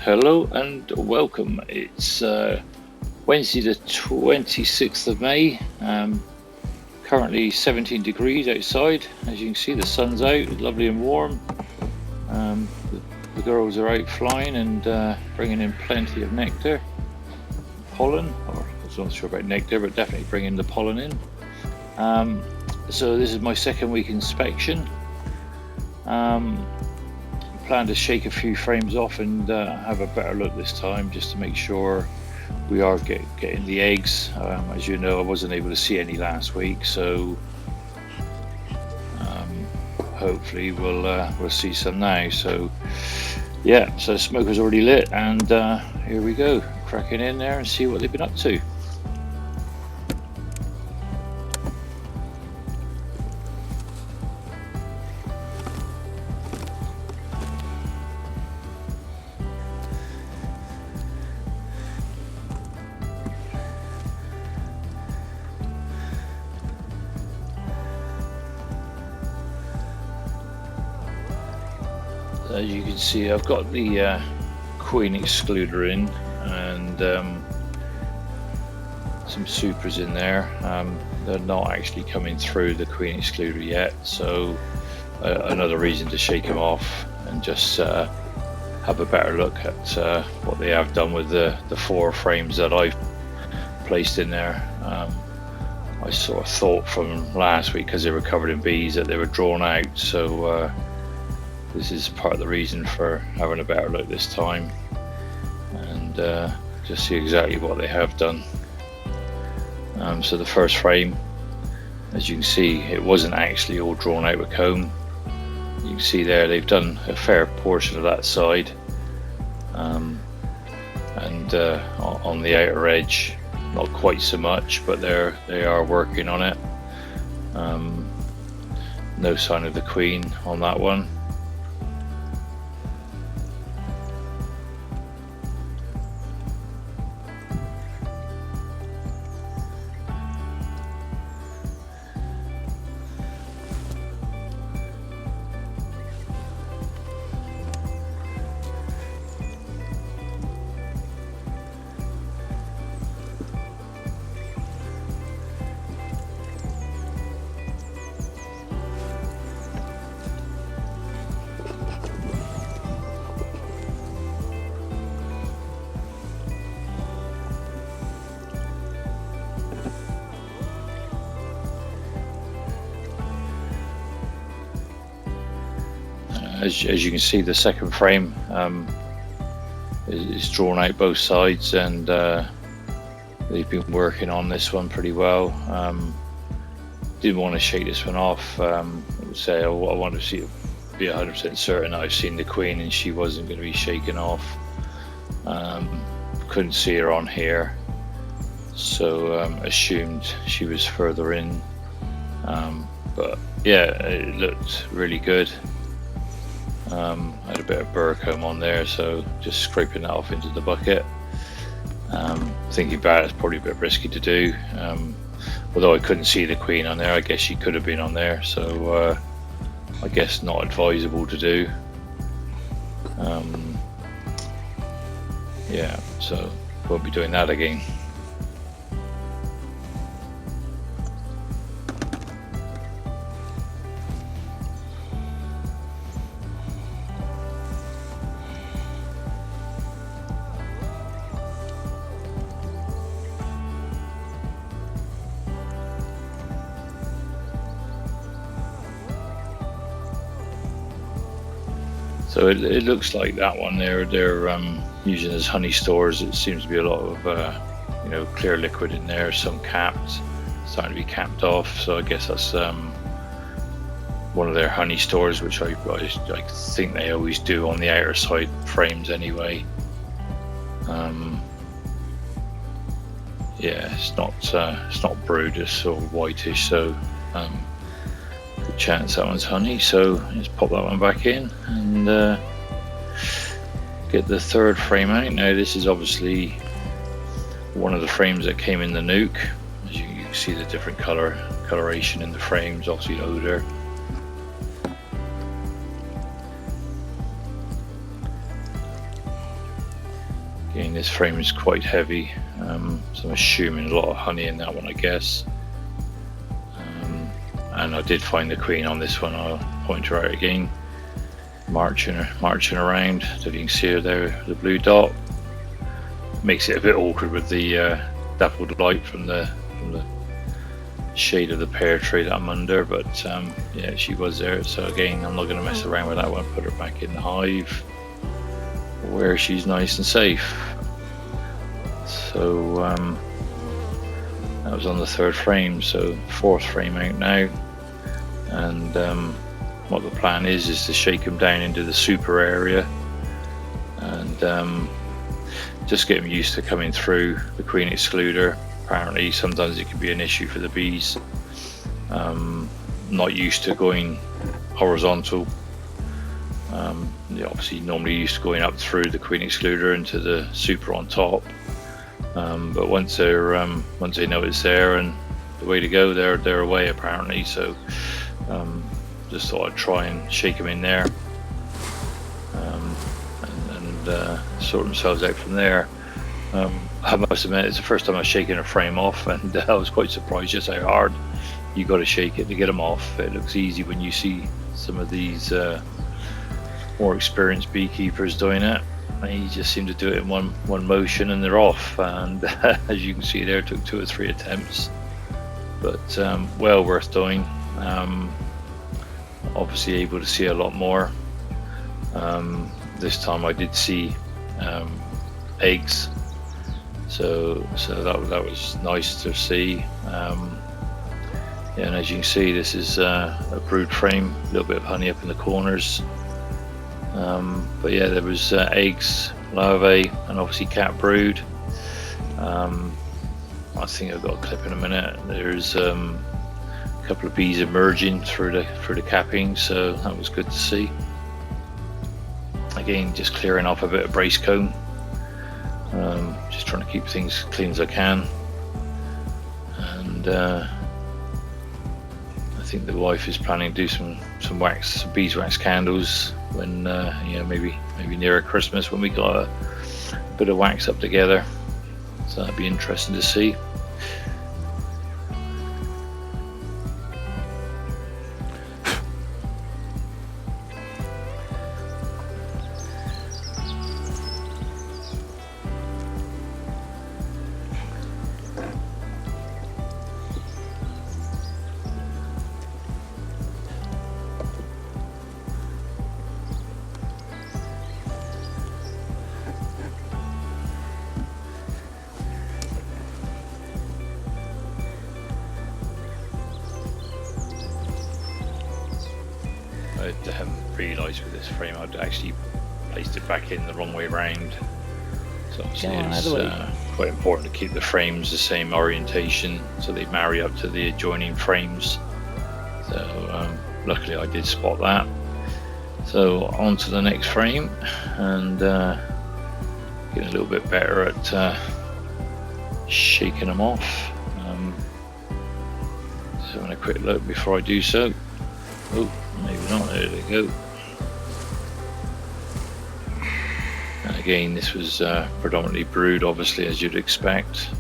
Hello and welcome. It's Wednesday the 26th of May. Currently 17 degrees outside. As you can see, the sun's out, it's lovely and warm. The girls are out flying and bringing in plenty of nectar, pollen, or I'm not sure about nectar, but definitely bringing the pollen in. So this is my second week inspection. Plan to shake a few frames off and have a better look this time, just to make sure we are getting the eggs. As you know, I wasn't able to see any last week, so hopefully we'll see some now. So yeah, so the smoker's already lit, and here we go, cracking in there and see what they've been up to. As you can see, I've got the queen excluder in and some supers in there. They're not actually coming through the queen excluder yet, so another reason to shake them off and just have a better look at what they have done with the 4 frames that I've placed in there. I sort of thought from last week, because they were covered in bees, that they were drawn out, so this is part of the reason for having a better look this time, and just see exactly what they have done. So the first frame, as you can see, it wasn't actually all drawn out with comb. You can see there they've done a fair portion of that side, and on the outer edge not quite so much, but they are working on it. No sign of the queen on that one. As you can see, the second frame is drawn out both sides, and they've been working on this one pretty well. Didn't want to shake this one off. I would say I wanted to be 100% certain that I've seen the queen and she wasn't going to be shaken off. Couldn't see her on here, so assumed she was further in. But yeah, it looked really good. Had a bit of burr comb on there, so just scraping that off into the bucket. Thinking about it, it's probably a bit risky to do. Although I couldn't see the queen on there, I guess she could have been on there, so I guess not advisable to do. Yeah, so won't be doing that again. So it looks like that one they're using as honey stores. It seems to be a lot of clear liquid in there, some capped, starting to be capped off. So I guess that's one of their honey stores, which I think they always do on the outer side frames anyway. Yeah, it's not brewed, it's sort of whitish, so good chance that one's honey. So let's pop that one back in and get the third frame out. Now this is obviously one of the frames that came in the nuke. As you can see, the different coloration in the frames, obviously odor. again, this frame is quite heavy, so I'm assuming a lot of honey in that one, I guess. And I did find the queen on this one. I'll point her out again, marching around. So if you can see her there, the blue dot makes it a bit awkward with the dappled light from the shade of the pear tree that I'm under, but yeah, she was there. So again, I'm not going to mess around with that one. Put her back in the hive where she's nice and safe. So that was on the 3rd frame, so 4th frame out now. And what the plan is to shake them down into the super area and just get them used to coming through the queen excluder. Apparently sometimes it can be an issue for the bees, not used to going horizontal. They obviously normally used to going up through the queen excluder into the super on top, but once they know it's there and the way to go, they're away apparently. So just thought I'd try and shake them in there and sort themselves out from there. I must admit, it's the first time I've shaken a frame off, and I was quite surprised just how hard you got to shake it to get them off. It looks easy when you see some of these more experienced beekeepers doing it. They just seem to do it in one motion and they're off. And as you can see there, it took 2 or 3 attempts, but well worth doing. Obviously able to see a lot more. This time I did see eggs. So that was nice to see. Yeah, and as you can see, this is a brood frame, a little bit of honey up in the corners. But yeah, there was eggs, larvae, and obviously cat brood. I think I've got a clip in a minute. There's a couple of bees emerging through the capping, so that was good to see. Again, just clearing off a bit of brace comb. Just trying to keep things clean as I can, and I think the wife is planning to do some beeswax candles when maybe nearer Christmas, when we got a bit of wax up together. So that'd be interesting to see. I realised with this frame I'd actually placed it back in the wrong way round. So obviously it's quite important to keep the frames the same orientation so they marry up to the adjoining frames. So luckily I did spot that. So on to the next frame, and getting a little bit better at shaking them off. Just having a quick look before I do so. Oh, maybe not. There they go. And again, this was predominantly brood, obviously, as you'd expect.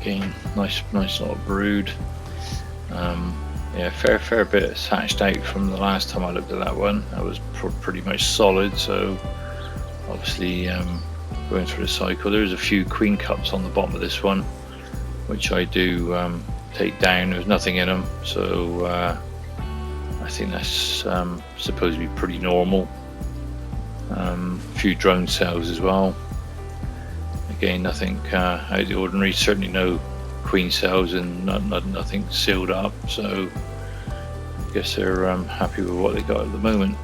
Again, nice little brood. Yeah, fair bit hatched out from the last time I looked at that one. That was pretty much solid. So obviously going through the cycle. There's a few queen cups on the bottom of this one, which I do take down. There's nothing in them, so I think that's supposed to be pretty normal. A few drone cells as well. Again, nothing out of the ordinary. Certainly no queen cells and nothing sealed up. So I guess they're happy with what they got at the moment.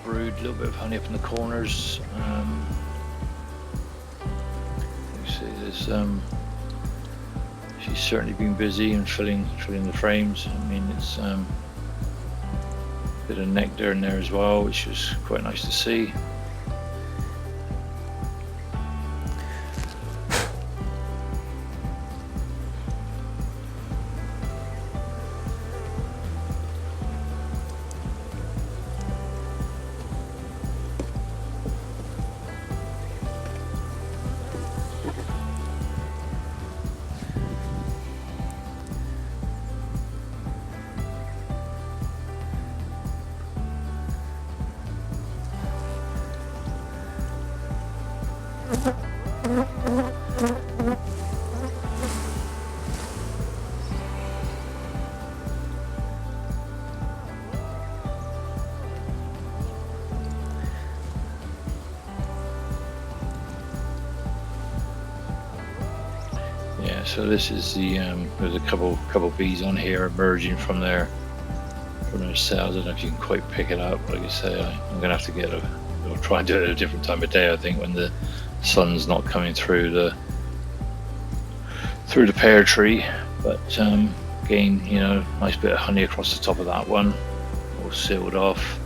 Brood, a little bit of honey up in the corners. You see, there's she's certainly been busy and filling the frames. I mean, it's a bit of nectar in there as well, which is quite nice to see. Yeah, so this is the there's a couple bees on here emerging from their cells. I don't know if you can quite pick it up. Like I say, I'm gonna have to get I'll try and do it at a different time of day. I think when the sun's not coming through the pear tree. But again, you know, nice bit of honey across the top of that one, all sealed off,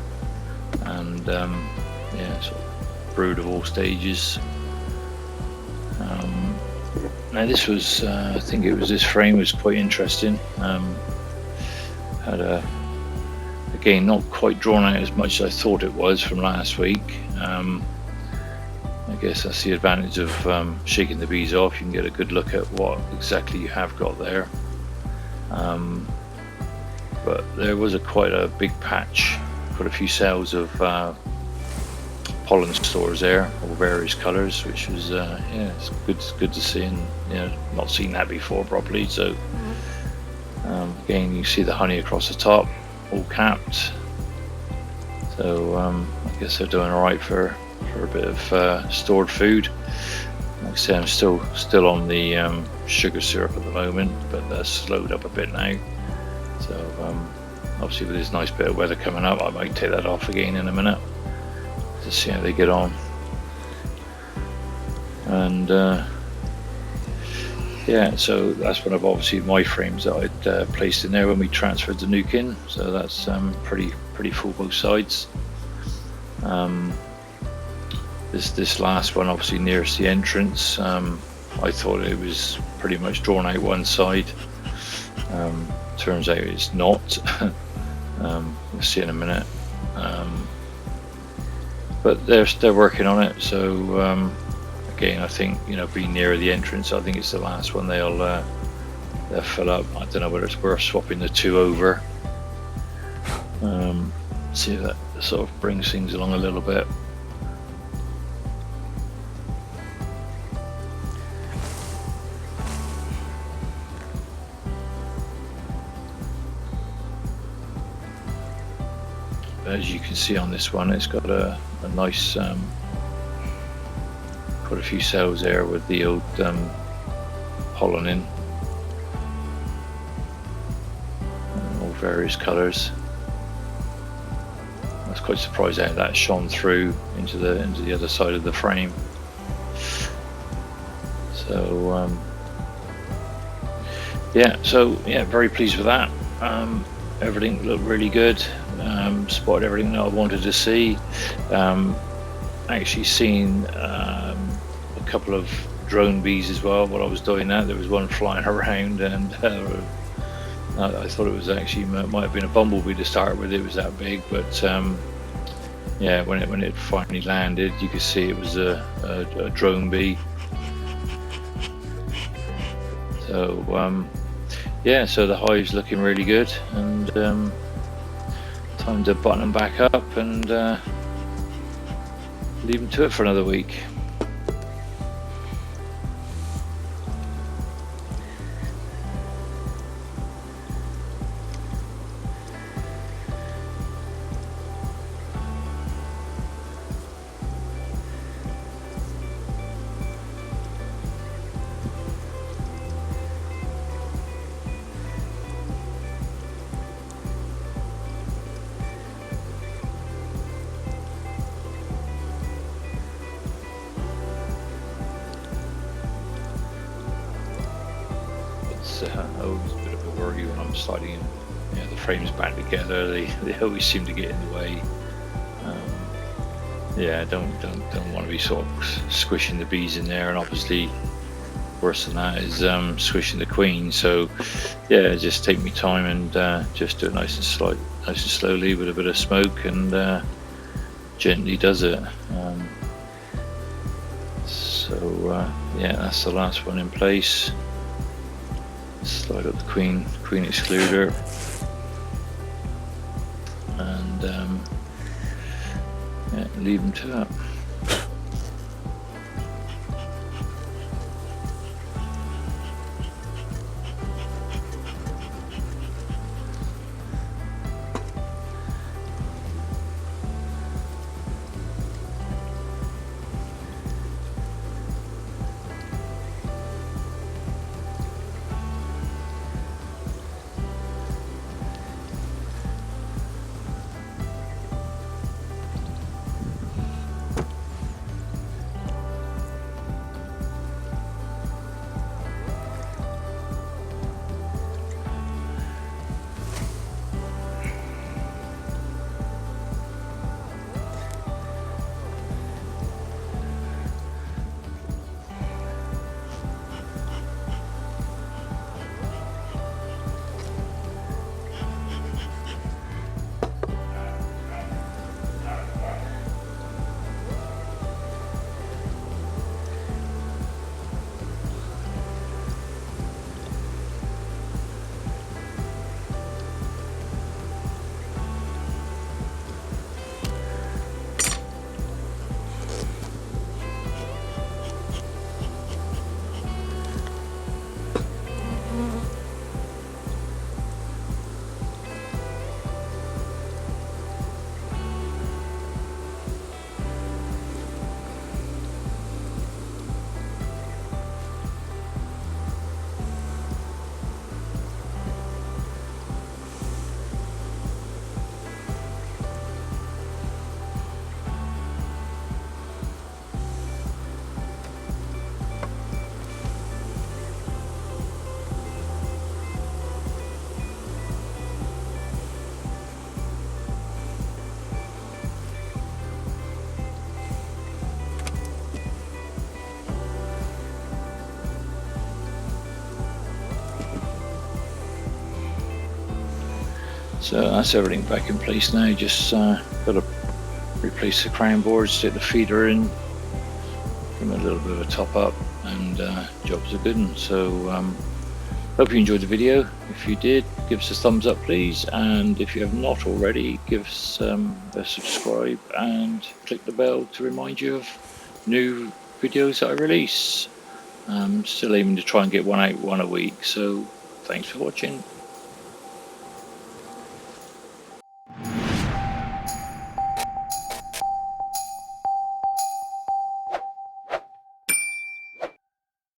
and yeah, sort of brood of all stages. Now this was, I think it was this frame was quite interesting. Had again, not quite drawn out as much as I thought it was from last week. I guess that's the advantage of shaking the bees off. You can get a good look at what exactly you have got there. But there was quite a big patch, quite a few cells of pollen stores there, all various colours, which was yeah, it's good to see, and you know, not seen that before properly. So again, you see the honey across the top, all capped. So I guess they're doing all right for a bit of stored food. Like I say, I'm still on the sugar syrup at the moment, but that's slowed up a bit now. So obviously with this nice bit of weather coming up, I might take that off again in a minute to see how they get on. And yeah, so that's one of obviously my frames that I'd placed in there when we transferred the nuke in. So that's pretty full both sides. This last one, obviously nearest the entrance, I thought it was pretty much drawn out one side. Turns out it's not. We'll see in a minute. But they're working on it. So again, I think, you know, being nearer the entrance, I think it's the last one they'll fill up. I don't know whether it's worth swapping the two over. See if that sort of brings things along a little bit. As you can see on this one, it's got a nice quite put a few cells there with the old pollen in, all various colours. I was quite surprised how that shone through into the other side of the frame. So yeah, very pleased with that. Everything looked really good. Spotted everything that I wanted to see. Actually seen a couple of drone bees as well while I was doing that. There was one flying around, and I thought it was actually might have been a bumblebee to start with. It was that big, but yeah, when it finally landed, you could see it was a drone bee. So yeah, so the hive's looking really good, and time to button them back up and leave them to it for another week. Always a bit of a worry when I'm sliding the frames back together. They always seem to get in the way. Yeah, don't want to be sort of squishing the bees in there, and obviously worse than that is squishing the queen. So yeah, just take me time and just do it nice and slowly with a bit of smoke, and gently does it. Yeah, that's the last one in place. Slide up the queen excluder, and yeah, leave them to it. So that's everything back in place now. Just got to replace the crown board, stick the feeder in, give them a little bit of a top up, and jobs are good. And so hope you enjoyed the video. If you did, give us a thumbs up please, and if you have not already, give us a subscribe and click the bell to remind you of new videos that I release. Still aiming to try and get one out, one a week. So thanks for watching.